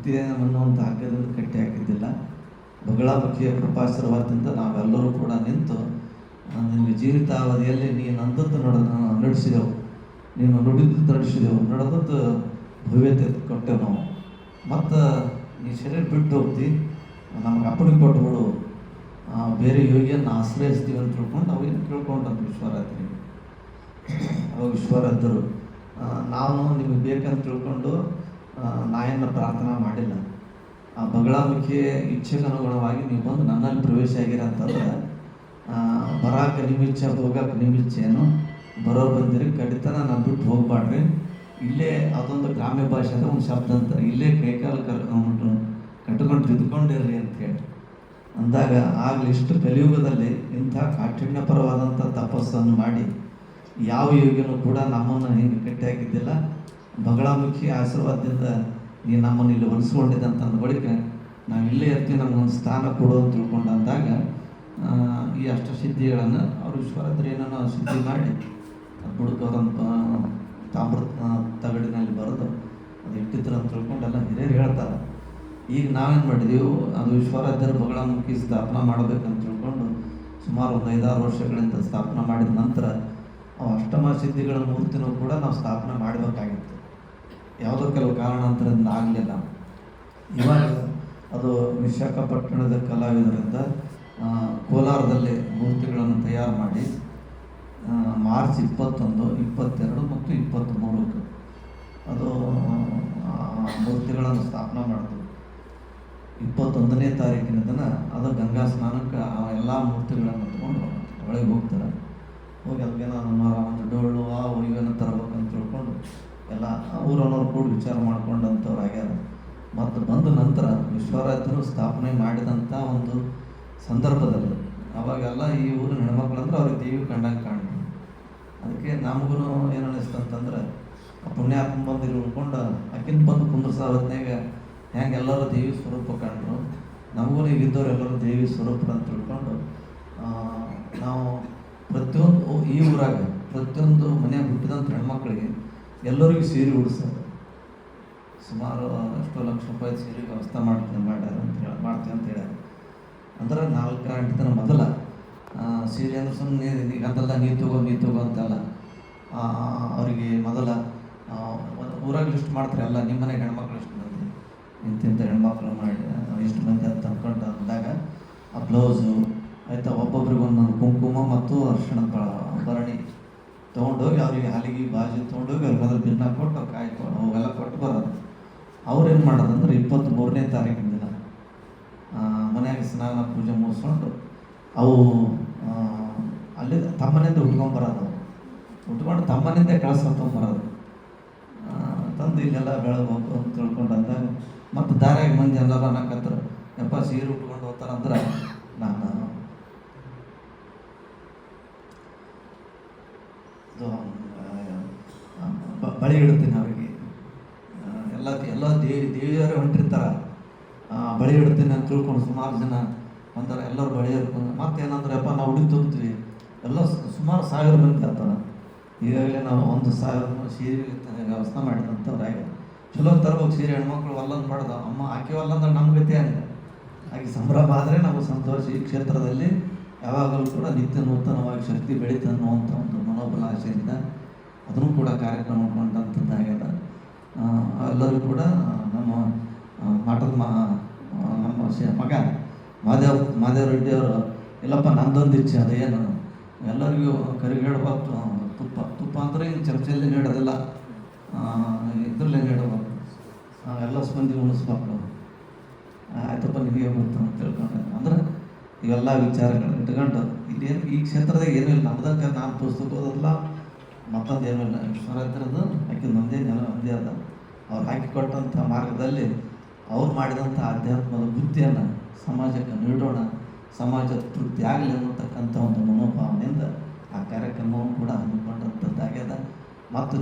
ಮುಕ್ತಿ ಅನ್ನುವಂಥ ಹಗ್ಗದಿಂದ ಕಟ್ಟಿ ಹಾಕಿದ್ದಿಲ್ಲ. ಬಗಳಾಮುಖಿಯ ಕೃಪಾಶೀರ್ವಾದದಿಂದ ನಾವೆಲ್ಲರೂ ಕೂಡ ನಿಂತು ನಿನಗೆ ಜೀವಿತಾವಧಿಯಲ್ಲಿ ನೀನು ಅಂದದ್ದು ನಡೆಸಿದೆವು, ನೀನು ನುಡಿದು ನಡೆಸಿದೆವು, ನಡೆದದ್ದು ಭವ್ಯತೆ ಕೊಟ್ಟೆವು ನಾವು. ಮತ್ತು ನೀ ಶರೀರ ಬಿಟ್ಟು ಹೋಗ್ತಿ, ನಮಗೆ ಅಪ್ಪಣೆ ಕೊಟ್ಟುಬಿಡು, ಬೇರೆ ಯೋಗಿಯನ್ನು ಆಶ್ರಯಿಸ್ತೀವಿ ಅಂತ ತಿಳ್ಕೊಂಡು ಅವೇನು ಕೇಳ್ಕೊಂಡಂತ ವಿಶ್ವರಾತ್ರಿ. ಅವಾಗ ವಿಶ್ವರಾದ್ರು ನಾನು ನಿಮಗೆ ಬೇಕಂತ ತಿಳ್ಕೊಂಡು ನಾಯನ್ನು ಪ್ರಾರ್ಥನಾ ಮಾಡಿಲ್ಲ. ಆ ಬಗಳಾಮುಖಿಯ ಇಚ್ಛೆಗೆ ಅನುಗುಣವಾಗಿ ನೀವು ಬಂದು ನನ್ನಲ್ಲಿ ಪ್ರವೇಶ ಆಗಿರ ಅಂತಂದ್ರೆ ಬರಾಕ ನಿಮ್ಮಿಚ್ಛೆ ಹೋಗಕ್ಕೆ ನಿಮ್ಮಿಚ್ಛೆನು, ಬರೋರು ಬಂದಿರಿ ಕಡಿತನ ನಾನು ಬಿಟ್ಟು ಹೋಗ್ಬಾಡ್ರಿ. ಇಲ್ಲೇ ಅದೊಂದು ಗ್ರಾಮ್ಯ ಭಾಷೆದ ಒಂದು ಶಬ್ದ ಅಂತ, ಇಲ್ಲೇ ಕೈಕಾಲು ಕಟ್ಕೊಂಡು ತಿದ್ಕೊಂಡಿರ್ರಿ ಅಂತ ಹೇಳಿ ಅಂದಾಗ ಆಗಲಿ ಇಷ್ಟು ಕಲಿಯುಗದಲ್ಲಿ ಇಂಥ ಕಾಠಿಣ್ಯಪರವಾದಂಥ ತಪಸ್ಸನ್ನು ಮಾಡಿ ಯಾವ ಯೋಗಿನೂ ಕೂಡ ನಮ್ಮನ್ನು ಹಿಂಗೆ ಕಟ್ಟಿ ಹಾಕಿದ್ದಿಲ್ಲ. ಬಗಳಾಮುಖಿ ಆಶೀರ್ವಾದದಿಂದ ನೀ ನಮ್ಮನ್ನು ಇಲ್ಲಿ ಹೊಲಿಸ್ಕೊಂಡಿದ್ದೆ ಅಂತ ಅಂದ ಬಳಿಕ ನಾವು ಇಲ್ಲೇ ಇರ್ತೀವಿ, ನಮಗೊಂದು ಸ್ಥಾನ ಕೊಡು ಅಂತ ತಿಳ್ಕೊಂಡು ಅಂದಾಗ ಈ ಅಷ್ಟು ಸಿದ್ಧಿಗಳನ್ನು ಅವರು ವಿಶ್ವರಾತ್ರಿ ಏನೋ ಸಿದ್ಧಿ ಮಾಡಿ ಬುಡಕೋದಂತ ತಾಮ್ರ ತಗಡಿನಲ್ಲಿ ಬರೆದು ಅದು ಇಟ್ಟಿದ್ರು ಅಂತ ತಿಳ್ಕೊಂಡು ಎಲ್ಲ ಹಿರಿಯರು ಹೇಳ್ತಾರೆ. ಈಗ ನಾವೇನು ಮಾಡಿದೆವು, ಅದು ವಿಶ್ವರಾಧ್ಯರು ಬಗಳಾಮುಖಿ ಸ್ಥಾಪನಾ ಮಾಡಬೇಕಂತ ತಿಳ್ಕೊಂಡು ಸುಮಾರು ಒಂದು 5-6 ವರ್ಷಗಳಿಂದ ಸ್ಥಾಪನೆ ಮಾಡಿದ ನಂತರ ಅಷ್ಟಮ ಸಿದ್ಧಿಗಳ ಮೂರ್ತಿನೂ ಕೂಡ ನಾವು ಸ್ಥಾಪನೆ ಮಾಡಬೇಕಾಗಿತ್ತು. ಯಾವುದೋ ಕೆಲವು ಕಾರಣಾಂತರದಿಂದ ಆಗಲಿಲ್ಲ. ಇವಾಗ ಅದು ವಿಶಾಖಪಟ್ಟಣದ ಕಲಾವಿದರಿಂದ ಕೋಲಾರದಲ್ಲಿ ಮೂರ್ತಿಗಳನ್ನು ತಯಾರು ಮಾಡಿ ಮಾರ್ಚ್ 21, 22 ಮತ್ತು 23 ಅದು ಮೂರ್ತಿಗಳನ್ನು ಸ್ಥಾಪನೆ ಮಾಡಿದ್ರು. 21ನೇ ತಾರೀಕಿನ ದಿನ ಅದು ಗಂಗಾ ಸ್ನಾನಕ್ಕೆ ಎಲ್ಲ ಮೂರ್ತಿಗಳನ್ನು ತಗೊಂಡು ಒಳಗೆ ಹೋಗ್ತಾರೆ. ಹೋಗಿ ಅದಕ್ಕೆ ನಾನು ಒಂದು ಡೊಳ್ಳು ಇವೇನು ತರಬೇಕಂತ ತಿಳ್ಕೊಂಡು ಎಲ್ಲ ಊರನ್ನವ್ರು ಕೂಡ ವಿಚಾರ ಮಾಡ್ಕೊಂಡಂಥವ್ರು ಆಗ್ಯಾರ. ಮತ್ತು ಬಂದ ನಂತರ ವಿಶ್ವರಾಧ್ಯರು ಸ್ಥಾಪನೆ ಮಾಡಿದಂಥ ಒಂದು ಸಂದರ್ಭದಲ್ಲಿ ಅವಾಗೆಲ್ಲ ಈ ಊರಿನ ಹೆಣ್ಮಕ್ಳಂದ್ರೆ ಅವ್ರಿಗೆ ದೇವಿ ಕಂಡಂಗೆ ಕಾಣ್ತಾರೆ. ಅದಕ್ಕೆ ನಮಗೂ ಏನು ಅನ್ನಿಸ್ತಂತಂದ್ರೆ ಪುಣ್ಯಾತ್ಮ ಬಂದು ಇಲ್ಲಿ ಉಳ್ಕೊಂಡು ಆಕಿನ ಬಂದು ಕುಂದ್ರಸ ಹೊತ್ನಾಗ ಹೆಂಗೆ ಎಲ್ಲರೂ ದೇವಿ ಸ್ವರೂಪ ಕಂಡ್ರು, ನಮಗೂ ಈಗ ಇದ್ದವ್ರು ಎಲ್ಲರೂ ದೇವಿ ಸ್ವರೂಪರು ಅಂತ ತಿಳ್ಕೊಂಡು ನಾವು ಪ್ರತಿಯೊಂದು ಈ ಊರಾಗ ಪ್ರತಿಯೊಂದು ಮನೆಯಾಗ ಹುಟ್ಟಿದಂಥ ಹೆಣ್ಮಕ್ಳಿಗೆ ಎಲ್ಲರಿಗೂ ಸೀರೆ ಉಡಿಸೋದು. ಸುಮಾರು ಎಷ್ಟೋ ಲಕ್ಷ ರೂಪಾಯಿ ಸೀರೆಗೆ ವ್ಯವಸ್ಥೆ ಮಾಡ್ಯಾರ ಮಾಡ್ತೀವಿ ಅಂತ ಹೇಳ್ಯಾರ. ಅಂದ್ರೆ 4 ಗಂಟೆ ತನಕ ಮೊದಲ ಸೀರೆ ಅಂದ್ರೆ ಸುಮ್ಮನೆ ಈಗ ಅಂತಲ್ಲ ನೀ ತಗೋ ಅಂತಲ್ಲ, ಅವರಿಗೆ ಮೊದಲ ಊರಾಗ ಲಿಸ್ಟ್ ಮಾಡ್ತಾರೆ ಎಲ್ಲ ನಿಮ್ಮ ಮನೆಗೆ ಹೆಣ್ಮಕ್ಳು ಇಷ್ಟು ಮಂದಿ, ಇಂತಿಂಥ ಹೆಣ್ಮಕ್ಳು ಮಾಡಿ ಇಷ್ಟು ಮಂದಿ ಅಂತ ಅಂದ್ಕೊಂಡು ಅಂದಾಗ ಆ ಬ್ಲೌಸು ಆಯಿತಾ, ಒಬ್ಬೊಬ್ರಿಗೆ ಒಂದೊಂದು ಕುಂಕುಮ ಮತ್ತು ಅರಿಶಿಣ ಭರಣಿ ತೊಗೊಂಡೋಗಿ ಅವರಿಗೆ ಹಲಿಗೆ ಬಾಜಿ ತೊಗೊಂಡೋಗಿ ಅವ್ರಿಗೆ ಮೊದಲು ಬಿನ್ನ ಕೊಟ್ಟು ಕಾಯಿ ಅವೆಲ್ಲ ಕೊಟ್ಟು ಬರೋದು. ಅವ್ರೇನು ಮಾಡೋದಂದ್ರೆ 23ನೇ ತಾರೀಕಿನ ದಿನ ಮನೆಯಾಗ ಸ್ನಾನ ಪೂಜೆ ಮುಗಿಸ್ಕೊಂಡು ಅವು ಅಲ್ಲಿ ತಮ್ಮನಿಂದ ಉಟ್ಕೊಂಬರೋದು, ಉಟ್ಕೊಂಡು ತಮ್ಮನಿಂದ ಕಳ್ಸ್ಕೊಂಬರೋದು ತಂದು ಇಲ್ಲೆಲ್ಲ ಬೆಳಗ್ಬೇಕು ಅಂತ ತಿಳ್ಕೊಂಡು ಅಂದಾಗ ಮತ್ತು ದಾರ್ಯಾಗ ಮಂದಿ ಎಲ್ಲರೂ ಅನ್ನಕತ್ರ ಯಪ್ಪ ಸೀರೆ ಉಟ್ಕೊಂಡು ಹೋಗ್ತಾರಂದ್ರೆ ನಾನು ಬಳಿ ಇಡ್ತೀನಿ ಅವರಿಗೆ. ಎಲ್ಲ ದೇವಿಯವರೇ ಹೊಂಟಿರ್ತಾರೆ, ಬಳಿ ಇಡ್ತೀನಿ ಅಂತ ತಿಳ್ಕೊಂಡು ಸುಮಾರು ಜನ ಅಂತಾರೆ. ಎಲ್ಲರೂ ಬಳಿ ಇರ್ಕೊಂಡು ಮತ್ತೇನಂದ್ರೆ ಯಪ್ಪ ನಾವು ಉಡಿ ತುಂಬ್ತೀವಿ, ಎಲ್ಲ ಸುಮಾರು 1000 ಮಂದಿ ಇರ್ತಾರೆ. ಈಗಾಗಲೇ ನಾವು 1000 ಸೀರೆ ವ್ಯವಸ್ಥೆ ಮಾಡಿದಂಥವ್ರು ಆಗ ಚಲೋ ತರ್ಬೇಕು ಸೀರೆ. ಹೆಣ್ಮಕ್ಳು ಒಲ್ಲಂದು ಮಾಡ್ದು ಅಮ್ಮ ಆಕೆ ಒಲ್ಲಂದ್ರೆ ನಮ್ಮ ಗತಿ ಆಗಿದೆ. ಹಾಗೆ ಸಂಭ್ರಮ ಆದರೆ ನಮಗೆ ಸಂತೋಷ. ಈ ಕ್ಷೇತ್ರದಲ್ಲಿ ಯಾವಾಗಲೂ ಕೂಡ ನಿತ್ಯ ನೂತನವಾಗಿ ಶಕ್ತಿ ಬೆಳೀತು ಅನ್ನುವಂಥ ಒಂದು ಮನೋಬಲ ಆಶೆಯಿಂದ ಅದನ್ನು ಕೂಡ ಕಾರ್ಯಕ್ರಮ ಕೊಂಡಂಥದ್ದಾಗ್ಯದ. ಎಲ್ಲರೂ ಕೂಡ ನಮ್ಮ ಮಠದ ನಮ್ಮ ಮಗ ಮಾದೇವ ರೆಡ್ಡಿಯವರು ಇಲ್ಲಪ್ಪ ನಂದೊಂದು ಇಚ್ಛೆ ಅದೇನು ಎಲ್ಲರಿಗೂ ಕರಿಗೇಳಬೇಕು, ತುಪ್ಪ ಅಂದರೆ ಇನ್ನು ಚರ್ಚೆಯಲ್ಲಿ ನೀಡೋದಿಲ್ಲ, ಇದರಲ್ಲೇ ನೀಡಬೇಕು, ಎಲ್ಲ ಸ್ಪಂದಿ ಉಣಿಸ್ಬೇಕು. ಆಯ್ತಪ್ಪ ನಿಮಗೆ ಬಂತು ಅಂತ ತಿಳ್ಕೊಂಡೆ. ಅಂದ್ರೆ ಇವೆಲ್ಲ ವಿಚಾರಗಳು ಇಟ್ಕೊಂಡು ಇಲ್ಲೇನು ಈ ಕ್ಷೇತ್ರದಾಗ ಏನೂ ಇಲ್ಲ. ನಮ್ದಂಗೆ ನಾನು ಪುಸ್ತಕ ಓದೋದಿಲ್ಲ, ಮತ್ತೊಂದು ಏನೂ ಇಲ್ಲ. ವಿಶ್ವರಾಧ್ಯರದು ಆಕೆ ನಮ್ಮದೇ ಒಂದೇ ಅದ. ಅವ್ರು ಹಾಕಿಕೊಟ್ಟಂಥ ಮಾರ್ಗದಲ್ಲಿ ಅವ್ರು ಮಾಡಿದಂಥ ಆಧ್ಯಾತ್ಮದ ಬುದ್ಧಿಯನ್ನು ಸಮಾಜಕ್ಕೆ ನೀಡೋಣ, ಸಮಾಜ ತೃಪ್ತಿ ಆಗಲಿ ಅನ್ನತಕ್ಕಂಥ ಒಂದು ಮನೋಭಾವನೆಯಿಂದ ಆ ಕಾರ್ಯಕ್ರಮವನ್ನು ಕೂಡ ಹಮ್ಮಿಕೊಂಡಂಥದ್ದಾಗ್ಯದ. ಮತ್ತು